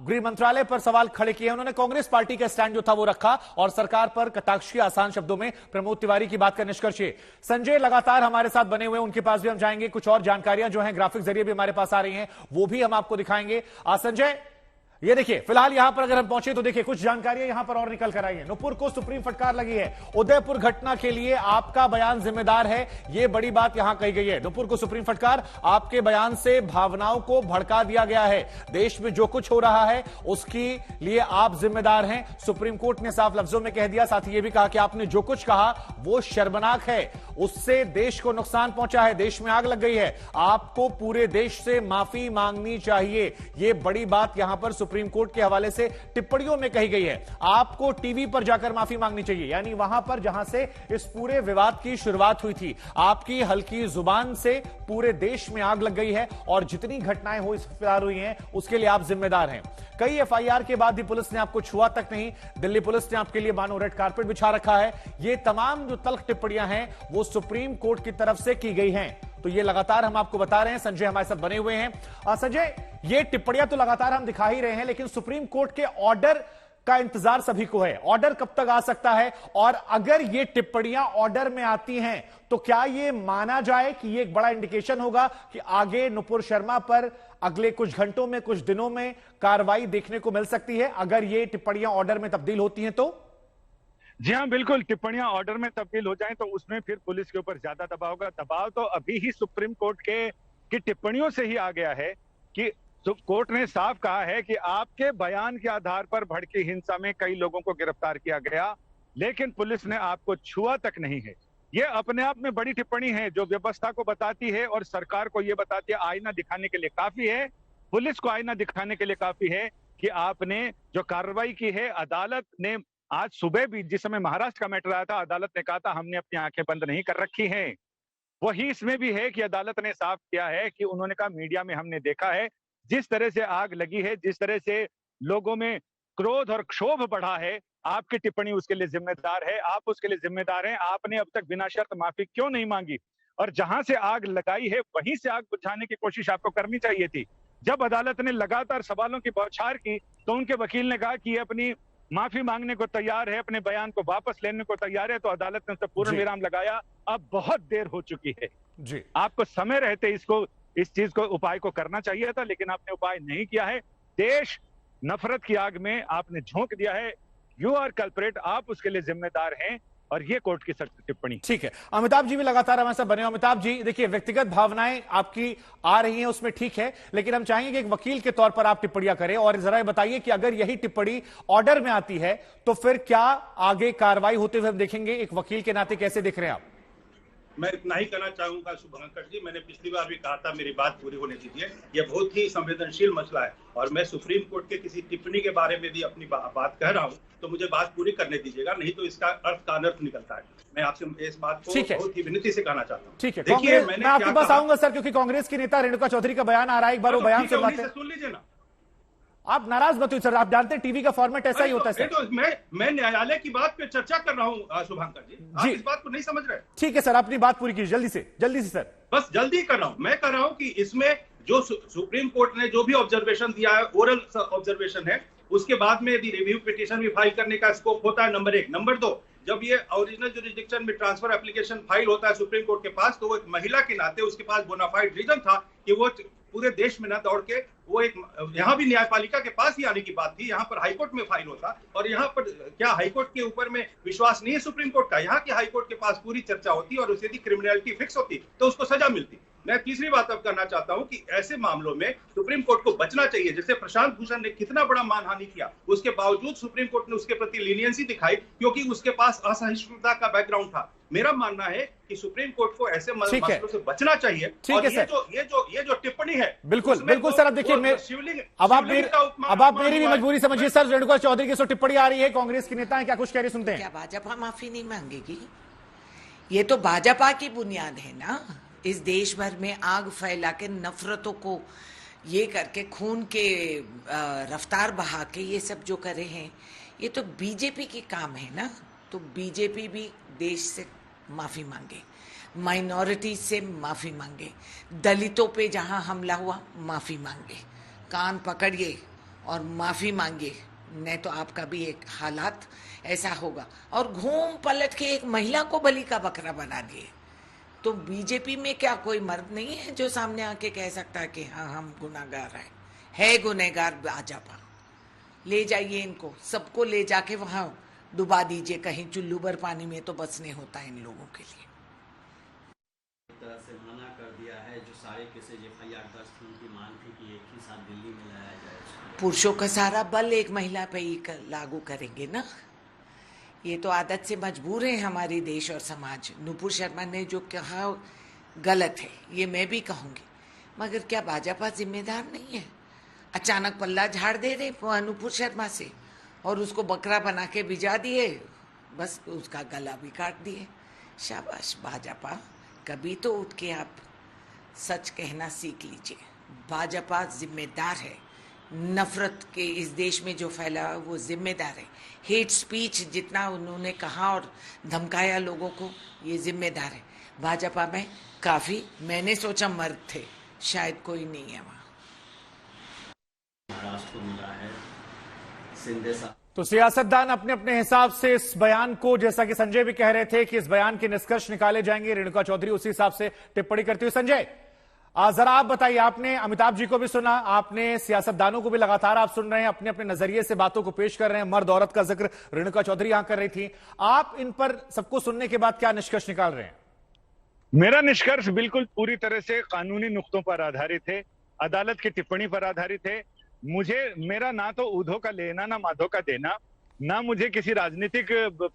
गृह मंत्रालय पर सवाल खड़े किए, उन्होंने कांग्रेस पार्टी का स्टैंड जो था वो रखा और सरकार पर कटाक्षी आसान शब्दों में प्रमोद तिवारी की बात का निष्कर्ष है। संजय लगातार हमारे साथ बने हुए, उनके पास भी हम जाएंगे, कुछ और जानकारियां जो हैं ग्राफिक जरिए भी हमारे पास आ रही हैं वो भी हम आपको दिखाएंगे। संजय, ये देखिए फिलहाल यहां पर अगर हम पहुंचे तो देखिए कुछ जानकारियां यहां पर और निकल कर आई है। नुपुर को सुप्रीम फटकार लगी है, उदयपुर घटना के लिए आपका बयान जिम्मेदार है, यह बड़ी बात यहां कही गई है। नुपुर को सुप्रीम फटकार, आपके बयान से भावनाओं को भड़का दिया गया है, देश में जो कुछ हो रहा है उसके लिए आप जिम्मेदार हैं, सुप्रीम कोर्ट ने साफ लफ्जों में कह दिया। साथ ही यह भी कहा कि आपने जो कुछ कहा वो शर्मनाक है, उससे देश को नुकसान पहुंचा है, देश में आग लग गई है, आपको पूरे देश से माफी मांगनी चाहिए। यह बड़ी बात यहां पर सुप्रीम कोर्ट के हवाले से टिप्पणियों में कही गई है। आपको टीवी पर जाकर माफी मांगनी चाहिए, यानी वहां पर जहां से इस पूरे विवाद की शुरुआत हुई थी, आपकी हल्की जुबान से पूरे देश में आग लग गई है और जितनी घटनाएं हुई हैं उसके लिए आप जिम्मेदार हैं। कई एफआईआर के बाद भी पुलिस ने आपको छुआ तक नहीं, दिल्ली पुलिस ने आपके लिए मानो रेड कारपेट बिछा रखा है। ये तमाम जो तल्ख टिप्पणियां हैं वो सुप्रीम कोर्ट की तरफ से की गई हैं, तो ये लगातार हम आपको बता रहे हैं। संजय हमारे साथ बने हुए हैं। संजय, ये टिप्पणियां तो लगातार हम दिखा ही रहे हैं, लेकिन सुप्रीम कोर्ट के ऑर्डर का इंतजार सभी को है। ऑर्डर कब तक आ सकता है, और अगर ये टिप्पणियां ऑर्डर में आती हैं तो क्या ये माना जाए कि ये एक बड़ा इंडिकेशन होगा कि आगे नुपुर शर्मा पर अगले कुछ घंटों में, कुछ दिनों में कार्रवाई देखने को मिल सकती है, अगर ये टिप्पणियां ऑर्डर में तब्दील होती हैं तो? जी हाँ, बिल्कुल, टिप्पणियां ऑर्डर में तब्दील हो जाएं तो उसमें फिर पुलिस के ऊपर ज्यादा दबाव होगा। दबाव तो अभी ही सुप्रीम कोर्ट की टिप्पणियों से ही आ गया है कि कोर्ट ने साफ कहा है कि आपके बयान के आधार पर भड़की हिंसा में कई लोगों को गिरफ्तार किया गया, लेकिन पुलिस ने आपको छुआ तक नहीं है। ये अपने आप में बड़ी टिप्पणी है जो व्यवस्था को बताती है और सरकार को ये बताती है, आईना दिखाने के लिए काफी है, पुलिस को आईना दिखाने के लिए काफी है कि आपने जो कार्रवाई की है। अदालत ने आज सुबह भी, जिस समय महाराष्ट्र का मैटर आया था, अदालत ने कहा था हमने अपनी आंखें बंद नहीं कर रखी हैं। वही इसमें भी है कि अदालत ने साफ किया है कि उन्होंने कहा मीडिया में हमने देखा है जिस तरह से आग लगी है, जिस तरह से लोगों में क्रोध और क्षोभ बढ़ा है, आपकी टिप्पणी उसके लिए जिम्मेदार है, आप उसके लिए जिम्मेदार हैं। आपने अब तक बिना शर्त माफी क्यों नहीं मांगी, और जहां से आग लगाई है वहीं से आग बुझाने की कोशिश आपको करनी चाहिए थी। जब अदालत ने लगातार सवालों की बौछार की तो उनके वकील ने कहा कि ये अपनी माफी मांगने को तैयार है, अपने बयान को वापस लेने को तैयार है, तो अदालत ने उसे पूर्ण विराम लगाया। अब बहुत देर हो चुकी है जी, आपको समय रहते इस चीज को, उपाय को करना चाहिए था, लेकिन आपने उपाय नहीं किया है। देश नफरत की आग में आपने झोंक दिया है। यू आर कल्प्रेट, आप उसके लिए जिम्मेदार हैं, और ये कोर्ट की सख्त टिप्पणी। ठीक है, अमिताभ जी भी लगातार हमारे साथ बने हो। अमिताभ जी, देखिए व्यक्तिगत भावनाएं आपकी आ रही हैं उसमें ठीक है, लेकिन हम चाहेंगे कि एक वकील के तौर पर आप टिप्पणियां करें और जरा बताइए कि अगर यही टिप्पणी ऑर्डर में आती है तो फिर क्या आगे कार्रवाई होते हुए हम देखेंगे, एक वकील के नाते कैसे देख रहे हैं आप? मैं इतना ही कहना चाहूंगा शुभंकर जी, मैंने पिछली बार भी कहा था, मेरी बात पूरी होने दीजिए। यह बहुत ही संवेदनशील मसला है और मैं सुप्रीम कोर्ट के किसी टिप्पणी के बारे में भी अपनी बात कह रहा हूं, तो मुझे बात पूरी करने दीजिएगा, नहीं तो इसका अर्थ का अनर्थ निकलता है। मैं आपसे इस बात को बहुत ही विनती से कहना चाहता हूं। ठीक है, देखिए मैं आपके पास आऊंगा सर, क्योंकि कांग्रेस की नेता रेणुका चौधरी का बयान आ रहा है, एक बार वो बयान सुन लीजिए ना। आप नाराज मत होइए सर, आप जानते हैं टीवी का फॉर्मेट ऐसा ही होता है सर। तो मैं न्यायालय की बात पे चर्चा कर रहा हूं शुभंकर जी, आप इस बात को नहीं समझ रहे। ठीक है सर, अपनी बात पूरी कीजिए जल्दी से सर। बस जल्दी कर रहा हूं, मैं कर रहा हूं कि इसमें जो सुप्रीम कोर्ट ने जो भी ऑब्जर्वेशन दिया है, ओरल ऑब्जर्वेशन है, उसके बाद में यदि रिव्यू पिटीशन भी फाइल करने का स्कोप होता है, नंबर 1। नंबर 2, जब ये ओरिजिनल जुरिसडिक्शन में ट्रांसफर एप्लीकेशन फाइल होता है सुप्रीम कोर्ट के पास, तो वो एक महिला के नाते उसके पास बोनाफाइड रीजन था कि वो पूरे देश में न दौड़ के, वो एक यहाँ भी न्यायपालिका के पास ही आने की बात थी, यहाँ पर हाईकोर्ट में फाइल होता। और यहाँ पर क्या हाईकोर्ट के ऊपर में विश्वास नहीं है सुप्रीम कोर्ट का? यहाँ की हाईकोर्ट के पास पूरी चर्चा होती और उसे यदि क्रिमिनलिटी फिक्स होती तो उसको सजा मिलती। मैं तीसरी बात अब करना चाहता हूं कि ऐसे मामलों में सुप्रीम कोर्ट को बचना चाहिए। जैसे प्रशांत भूषण ने कितना बड़ा मानहानि किया, उसके बावजूद सुप्रीम कोर्ट ने उसके प्रति लीनियंसी दिखाई क्योंकि उसके पास असहिष्णुता का बैकग्राउंड था। मेरा मानना है कि सुप्रीम कोर्ट को ऐसे मसलों से बचना चाहिए। और ये जो टिप्पणी है, बिल्कुल सर, अब देखिए अब आप मेरी भी मजबूरी समझिए सर। रेणुका चौधरी की टिप्पणी आ रही है, कांग्रेस के नेता है, क्या कुछ कह रहे सुनते हैं। क्या भाजपा माफी नहीं मांगेगी? ये तो भाजपा की बुनियाद है ना, इस देश भर में आग फैला के नफरतों को ये करके खून के रफ्तार बहा के ये सब जो करे हैं, ये तो बीजेपी की काम है ना। तो बीजेपी भी देश से माफी मांगे, माइनॉरिटी से माफी मांगे, दलितों पे जहां हमला हुआ माफी मांगे, कान पकड़िए और माफी मांगे, नहीं तो आपका भी एक हालात ऐसा होगा। और घूम पलट के एक महिला को बलि का बकरा बना दिए। तो बीजेपी में क्या कोई मर्द नहीं है जो सामने आके कह सकता है कि हाँ हम गुनाहगार है गुनहगार भाजपा। ले जाइए इनको सबको, ले जाके वहां डुबा दीजिए कहीं चुल्लू भर पानी में, तो बस नहीं होता इन लोगों के लिए। तरह से मना कर दिया है जो सारे केसेज एफआईआर दर्ज थी, उनकी मांग थी कि एक ही साथ दिल्ली में लाया जाए। पुरुषों का सारा बल एक महिला पे ही लागू करेंगे ना, ये तो आदत से मजबूर है हमारी देश और समाज। नुपुर शर्मा ने जो कहा गलत है, ये मैं भी कहूंगी, मगर क्या भाजपा जिम्मेदार नहीं है? अचानक पल्ला झाड़ दे रहे नुपुर शर्मा से और उसको बकरा बना के भिजा दिए, बस उसका गला भी काट दिए। शाबाश भाजपा, कभी तो उठ के आप सच कहना सीख लीजिए। भाजपा जिम्मेदार है, नफरत के इस देश में जो फैला वो जिम्मेदार है। हेट स्पीच जितना उन्होंने कहा और धमकाया लोगों को, ये जिम्मेदार है। भाजपा में काफी, मैंने सोचा मर्द थे, शायद कोई नहीं है वहाँ। महाराष्ट्र को मिला है सिंधे। तो सियासतदान अपने अपने हिसाब से इस बयान को, जैसा कि संजय भी कह रहे थे कि इस बयान के निष्कर्ष निकाले जाएंगे, रेणुका चौधरी उसी हिसाब से टिप्पणी करती हुई। संजय जरा आप बताइए, आपने अमिताभ जी को भी सुना, आपने सियासतदानों को भी लगातार आप सुन रहे हैं, अपने अपने नजरिए से बातों को पेश कर रहे हैं। मर्द औरत का जिक्र रेणुका चौधरी यहां कर रही थी, आप इन पर सबको सुनने के बाद क्या निष्कर्ष निकाल रहे हैं? मेरा निष्कर्ष बिल्कुल पूरी तरह से कानूनी नुक्तों पर आधारित है, अदालत की टिप्पणी पर आधारित है। मेरा ना तो ऊधो का लेना ना माधो का देना, ना मुझे किसी राजनीतिक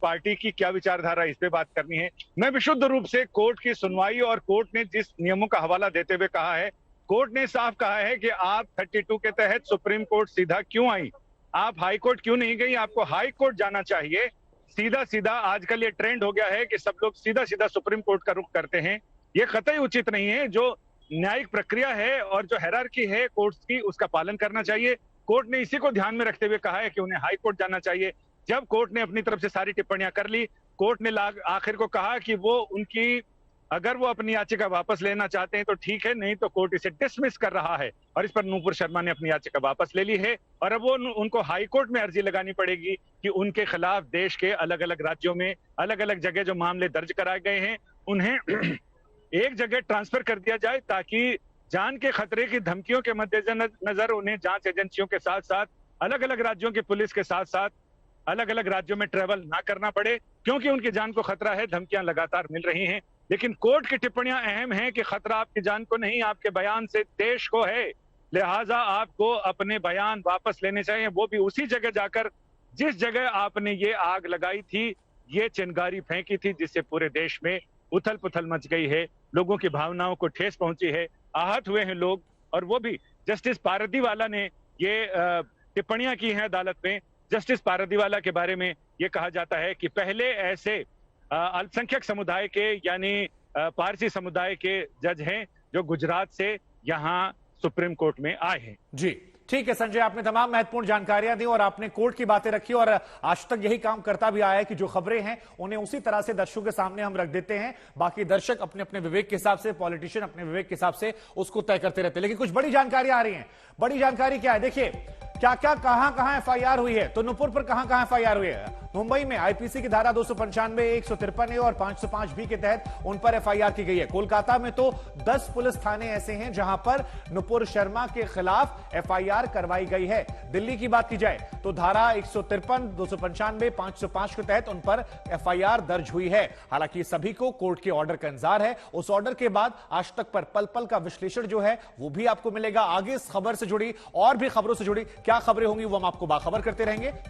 पार्टी की क्या विचारधारा इस पे बात करनी है। मैं विशुद्ध रूप से कोर्ट की सुनवाई और कोर्ट ने जिस नियमों का हवाला देते हुए कहा है, कोर्ट ने साफ कहा है कि आप 32 के तहत सुप्रीम कोर्ट सीधा क्यों आई, आप हाई कोर्ट क्यों नहीं गई, आपको हाई कोर्ट जाना चाहिए। सीधा सीधा आजकल ये ट्रेंड हो गया है कि सब लोग सीधा सीधा सुप्रीम कोर्ट का रुख करते हैं, ये कतई उचित नहीं है। जो न्यायिक प्रक्रिया है और जो हायरार्की है कोर्ट्स की, उसका पालन करना चाहिए। कोर्ट ने इसी को ध्यान में रखते हुए कहा है कि उन्हें हाई कोर्ट जाना चाहिए। जब कोर्ट ने अपनी तरफ से सारी टिप्पणियां कर ली, कोर्ट ने आखिर को कहा कि वो उनकी, अगर वो अपनी याचिका वापस लेना चाहते हैं तो ठीक है, नहीं तो कोर्ट इसे डिसमिस कर रहा है। और इस पर नुपुर शर्मा ने अपनी याचिका वापस ले ली है और अब वो उनको हाई कोर्ट में अर्जी लगानी पड़ेगी कि उनके खिलाफ देश के अलग अलग राज्यों में अलग अलग जगह जो मामले दर्ज कराए गए हैं उन्हें एक जगह ट्रांसफर कर दिया जाए, ताकि जान के खतरे की धमकियों के मद्देनजर उन्हें जांच एजेंसियों के साथ साथ अलग अलग राज्यों की पुलिस के साथ साथ अलग अलग राज्यों में ट्रेवल ना करना पड़े, क्योंकि उनकी जान को खतरा है। धमकियां लगातार मिल रही हैं, लेकिन कोर्ट की टिप्पणियां अहम हैं कि खतरा आपकी जान को नहीं, आपके बयान से देश को है। लिहाजा आपको अपने बयान वापस लेने चाहिए, वो भी उसी जगह जाकर जिस जगह आपने ये आग लगाई थी, ये चिंगारी फेंकी थी, जिससे पूरे देश में उथल पुथल मच गई है, लोगों की भावनाओं को ठेस पहुंची है, आहत हुए हैं लोग। और वो भी जस्टिस पारदीवाला ने ये टिप्पणियां की हैं अदालत में। जस्टिस पारदीवाला के बारे में ये कहा जाता है कि पहले ऐसे अल्पसंख्यक समुदाय के यानी पारसी समुदाय के जज हैं जो गुजरात से यहाँ सुप्रीम कोर्ट में आए हैं। जी ठीक है संजय, आपने तमाम महत्वपूर्ण जानकारियां दी और आपने कोर्ट की बातें रखी, और आज तक यही काम करता भी आया है कि जो खबरें हैं उन्हें उसी तरह से दर्शकों के सामने हम रख देते हैं। बाकी दर्शक अपने अपने विवेक के हिसाब से, पॉलिटिशियन अपने विवेक के हिसाब से उसको तय करते रहते हैं। लेकिन कुछ बड़ी जानकारियां आ रही हैं। बड़ी जानकारी क्या है, देखिए क्या क्या कहां एफआईआर हुई है, तो नुपुर पर कहां एफआईआर हुई है। मुंबई में आईपीसी की धारा 295, 153 और 505 बी के तहत उन पर एफआईआर की गई है। कोलकाता में तो 10 पुलिस थाने ऐसे हैं जहां पर नुपुर शर्मा के खिलाफ एफआईआर करवाई गई है। दिल्ली की बात की जाए तो धारा 153, 295, 505 के तहत उन पर एफआईआर दर्ज हुई है। हालांकि सभी को कोर्ट के ऑर्डर का इंतजार है। उस ऑर्डर के बाद आज तक पर पल पल का विश्लेषण जो है वो भी आपको मिलेगा। आगे इस खबर से जुड़ी और भी खबरों से जुड़ी क्या खबरें होंगी वो हम आपको बाखबर करते रहेंगे।